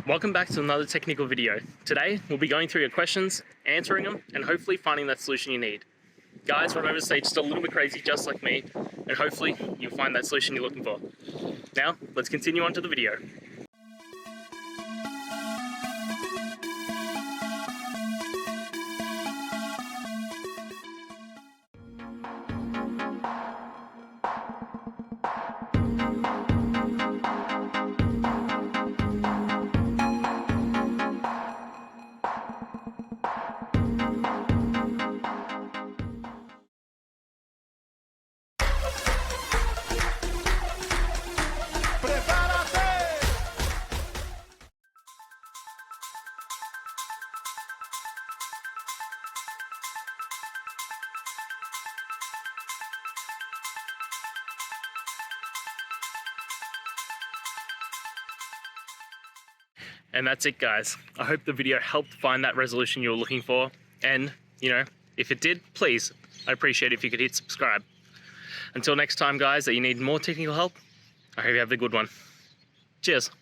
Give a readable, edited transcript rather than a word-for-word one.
Welcome back to another technical video. Today, we'll be going through your questions, answering them, and hopefully finding that solution you need. Guys, remember to stay just a little bit crazy, just like me, and hopefully you'll find that solution you're looking for. Now, let's continue on to the video. And that's it, guys. I hope the video helped find that resolution you were looking for. And, if it did, please, I'd appreciate it if you could hit subscribe. Until next time, guys, that you need more technical help, I hope you have a good one. Cheers.